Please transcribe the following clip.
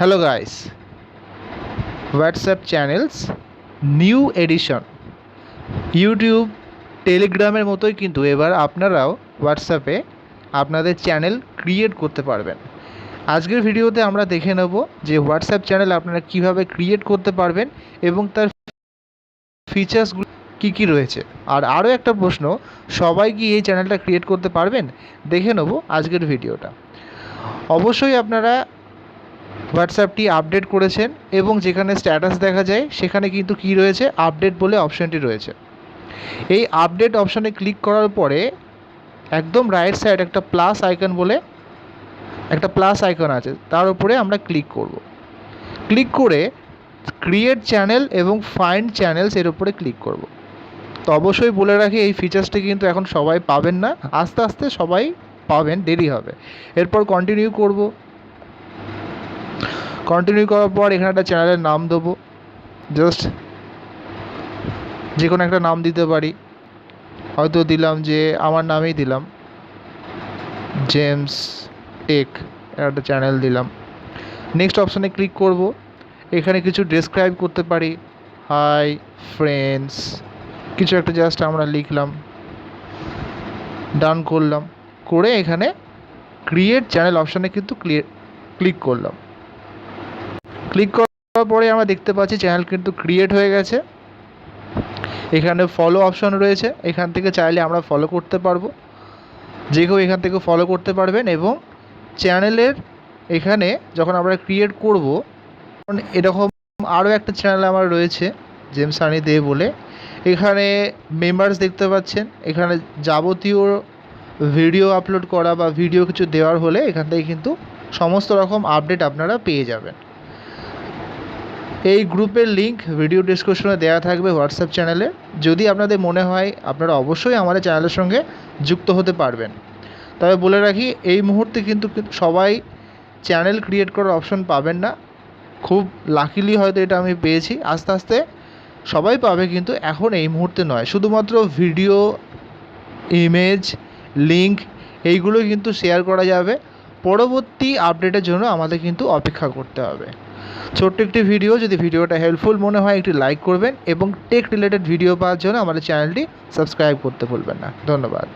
Hello guys, WhatsApp channels new addition. YouTube টেলিগ্রামের মতোই কিন্তু এবার আপনারাও হোয়াটসঅ্যাপে আপনাদের চ্যানেল ক্রিয়েট করতে পারবেন। আজকের ভিডিওতে আমরা দেখে নেব যে হোয়াটসঅ্যাপ চ্যানেল আপনারা কিভাবে ক্রিয়েট করতে পারবেন এবং তার ফিচার্সগুলো কী কী রয়েছে। আর আরও একটা প্রশ্ন, সবাই কি এই চ্যানেলটা ক্রিয়েট করতে পারবেন? দেখে নেব আজকের ভিডিওটা। অবশ্যই আপনারা হোয়াটসঅ্যাপটি আপডেট করেছেন এবং যেখানে স্ট্যাটাস দেখা যায় সেখানে কিন্তু কি রয়েছে, আপডেট বলে অপশানটি রয়েছে। এই আপডেট অপশানে ক্লিক করার পরে একদম রাইট সাইড একটা প্লাস আইকন বলে একটা প্লাস আইকন আছে, তার উপরে আমরা ক্লিক করব। ক্লিক করে ক্রিয়েট চ্যানেল এবং ফাইন্ড চ্যানেলস এর উপরে ক্লিক করব। তো অবশ্যই বলে রাখি, এই ফিচার্সটি কিন্তু এখন সবাই পাবেন না, আস্তে আস্তে সবাই পাবেন, দেরি হবে। এরপর কন্টিনিউ করব। কন্টিনিউ করার পর এখানে একটা চ্যানেলের নাম দেবো, জাস্ট যে কোনো একটা নাম দিতে পারি, হয়তো দিলাম যে আমার নামেই দিলাম জেমস টেক, একটা চ্যানেল দিলাম। নেক্সট অপশানে ক্লিক করব। এখানে কিছু ডেসক্রাইব করতে পারি, হাই ফ্রেন্ডস, কিছু একটা জাস্ট আমরা লিখলাম, ডান করলাম। করে এখানে ক্রিয়েট চ্যানেল অপশানে কিন্তু ক্লিক করলাম। ক্লিক করার পরে আমরা দেখতে পাচ্ছি চ্যানেল কিন্তু ক্রিয়েট হয়ে গেছে। এখানে ফলো অপশন রয়েছে, এখান থেকে চাইলে আমরা ফলো করতে পারবো, যে কেউ এখান থেকে ফলো করতে পারবেন। এবং চ্যানেলের এখানে যখন আমরা ক্রিয়েট করব, এরকম আরও একটা চ্যানেল আমার রয়েছে জেমস সানি দে বলে, এখানে মেম্বার্স দেখতে পাচ্ছেন। এখানে যাবতীয় ভিডিও আপলোড করা বা ভিডিও কিছু দেওয়ার হলে এখান থেকে কিন্তু সমস্ত রকম আপডেট আপনারা পেয়ে যাবেন। এই গ্রুপের লিঙ্ক ভিডিও ডিসক্রিপশনে দেওয়া থাকবে হোয়াটসঅ্যাপ চ্যানেলে। যদি আপনাদের মনে হয় আপনারা অবশ্যই আমাদের চ্যানেলের সঙ্গে যুক্ত হতে পারবেন। তবে বলে রাখি, এই মুহূর্তে কিন্তু সবাই চ্যানেল ক্রিয়েট করার অপশন পাবেন না। খুব লাকিলি হয়তো এটা আমি পেয়েছি, আস্তে আস্তে সবাই পাবে, কিন্তু এখন এই মুহূর্তে নয়। শুধুমাত্র ভিডিও, ইমেজ, লিঙ্ক এইগুলো কিন্তু শেয়ার করা যাবে। পরবর্তী আপডেটের জন্য আমাদের কিন্তু অপেক্ষা করতে হবে। ছোট্ট একটি ভিডিও, যদি ভিডিওটা হেল্পফুল মনে হয় একটি লাইক করবেন এবং টেক রিলেটেড ভিডিও পাওয়ার জন্য আমাদের চ্যানেলটি সাবস্ক্রাইব করতে ভুলবেন না। ধন্যবাদ।